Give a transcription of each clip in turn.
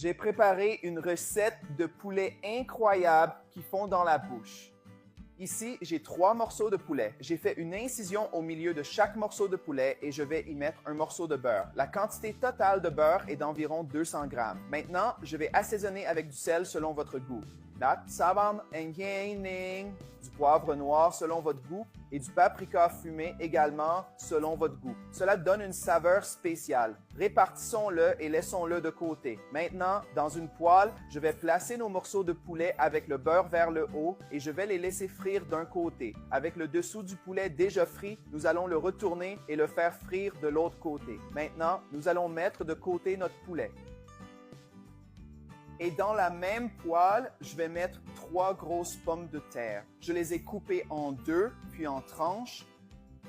J'ai préparé une recette de poulet incroyable qui fond dans la bouche. Ici, j'ai 3 morceaux de poulet. J'ai fait une incision au milieu de chaque morceau de poulet et je vais y mettre un morceau de beurre. La quantité totale de beurre est d'environ 200 grammes. Maintenant, je vais assaisonner avec du sel selon votre goût. Du poivre noir selon votre goût et du paprika fumé également selon votre goût. Cela donne une saveur spéciale. Répartissons-le et laissons-le de côté. Maintenant, dans une poêle, je vais placer nos morceaux de poulet avec le beurre vers le haut et je vais les laisser frire d'un côté. Avec le dessous du poulet déjà frit, nous allons le retourner et le faire frire de l'autre côté. Maintenant, nous allons mettre de côté notre poulet. Et dans la même poêle, je vais mettre 3 grosses pommes de terre. Je les ai coupées en 2, puis en tranches.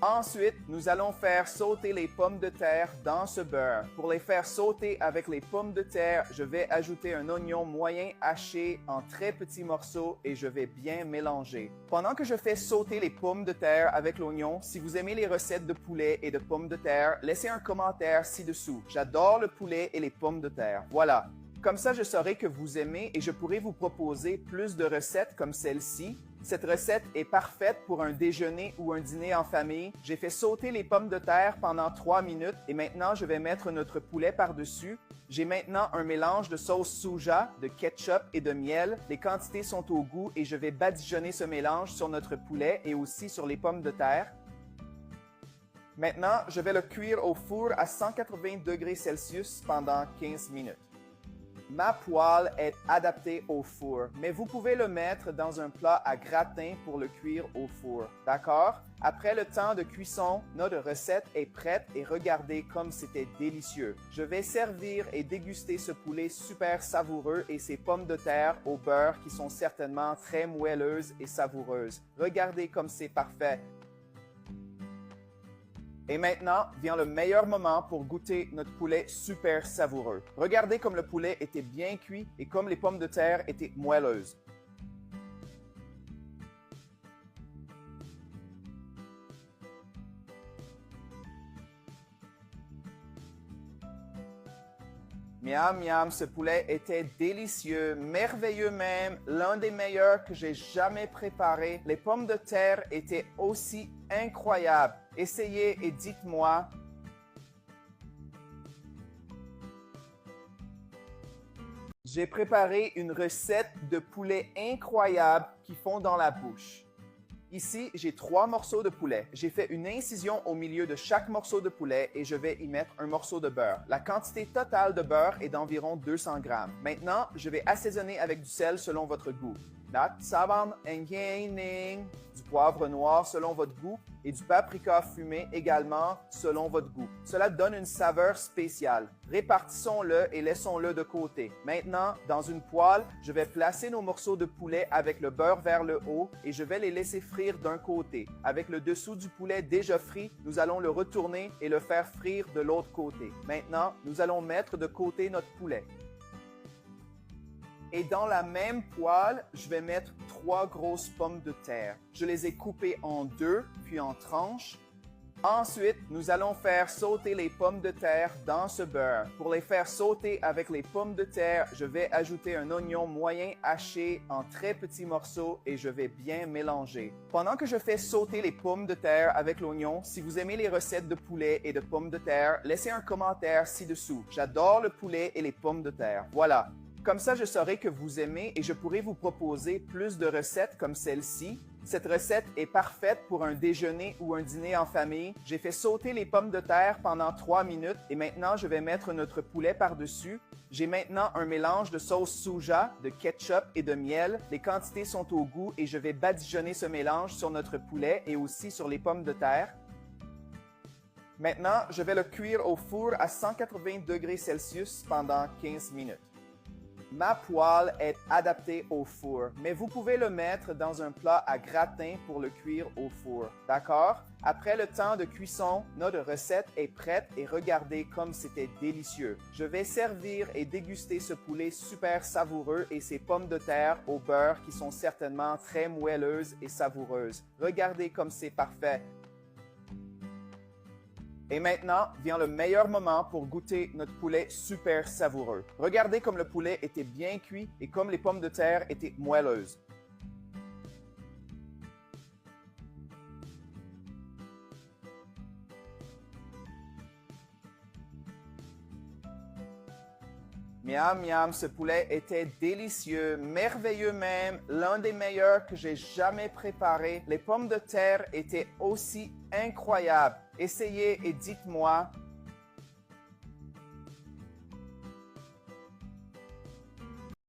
Ensuite, nous allons faire sauter les pommes de terre dans ce beurre. Pour les faire sauter avec les pommes de terre, je vais ajouter un oignon moyen haché en très petits morceaux et je vais bien mélanger. Pendant que je fais sauter les pommes de terre avec l'oignon, si vous aimez les recettes de poulet et de pommes de terre, laissez un commentaire ci-dessous. J'adore le poulet et les pommes de terre. Voilà. Comme ça, je saurai que vous aimez et je pourrai vous proposer plus de recettes comme celle-ci. Cette recette est parfaite pour un déjeuner ou un dîner en famille. J'ai fait sauter les pommes de terre pendant 3 minutes et maintenant, je vais mettre notre poulet par-dessus. J'ai maintenant un mélange de sauce soja, de ketchup et de miel. Les quantités sont au goût et je vais badigeonner ce mélange sur notre poulet et aussi sur les pommes de terre. Maintenant, je vais le cuire au four à 180 degrés Celsius pendant 15 minutes. Ma poêle est adaptée au four, mais vous pouvez le mettre dans un plat à gratin pour le cuire au four, d'accord? Après le temps de cuisson, notre recette est prête et regardez comme c'était délicieux. Je vais servir et déguster ce poulet super savoureux et ces pommes de terre au beurre qui sont certainement très moelleuses et savoureuses. Regardez comme c'est parfait. Et maintenant vient le meilleur moment pour goûter notre poulet super savoureux. Regardez comme le poulet était bien cuit et comme les pommes de terre étaient moelleuses. Miam, miam, ce poulet était délicieux, merveilleux même, l'un des meilleurs que j'ai jamais préparé. Les pommes de terre étaient aussi incroyables. Essayez et dites-moi. J'ai préparé une recette de poulet incroyable qui fond dans la bouche. Ici, j'ai 3 morceaux de poulet. J'ai fait une incision au milieu de chaque morceau de poulet et je vais y mettre un morceau de beurre. La quantité totale de beurre est d'environ 200 grammes. Maintenant, je vais assaisonner avec du sel selon votre goût. Du poivre noir selon votre goût et du paprika fumé également selon votre goût. Cela donne une saveur spéciale. Répartissons-le et laissons-le de côté. Maintenant, dans une poêle, je vais placer nos morceaux de poulet avec le beurre vers le haut et je vais les laisser frire d'un côté. Avec le dessous du poulet déjà frit, nous allons le retourner et le faire frire de l'autre côté. Maintenant, nous allons mettre de côté notre poulet. Et dans la même poêle, je vais mettre 3 grosses pommes de terre. Je les ai coupées en 2, puis en tranches. Ensuite, nous allons faire sauter les pommes de terre dans ce beurre. Pour les faire sauter avec les pommes de terre, je vais ajouter un oignon moyen haché en très petits morceaux et je vais bien mélanger. Pendant que je fais sauter les pommes de terre avec l'oignon, si vous aimez les recettes de poulet et de pommes de terre, laissez un commentaire ci-dessous. J'adore le poulet et les pommes de terre. Voilà. Comme ça, je saurai que vous aimez et je pourrai vous proposer plus de recettes comme celle-ci. Cette recette est parfaite pour un déjeuner ou un dîner en famille. J'ai fait sauter les pommes de terre pendant 3 minutes et maintenant, je vais mettre notre poulet par-dessus. J'ai maintenant un mélange de sauce soja, de ketchup et de miel. Les quantités sont au goût et je vais badigeonner ce mélange sur notre poulet et aussi sur les pommes de terre. Maintenant, je vais le cuire au four à 180 degrés Celsius pendant 15 minutes. Ma poêle est adaptée au four, mais vous pouvez le mettre dans un plat à gratin pour le cuire au four, d'accord? Après le temps de cuisson, notre recette est prête et regardez comme c'était délicieux. Je vais servir et déguster ce poulet super savoureux et ces pommes de terre au beurre qui sont certainement très moelleuses et savoureuses. Regardez comme c'est parfait. Et maintenant vient le meilleur moment pour goûter notre poulet super savoureux. Regardez comme le poulet était bien cuit et comme les pommes de terre étaient moelleuses. Miam, miam, ce poulet était délicieux, merveilleux même, l'un des meilleurs que j'ai jamais préparé. Les pommes de terre étaient aussi incroyables. Essayez et dites-moi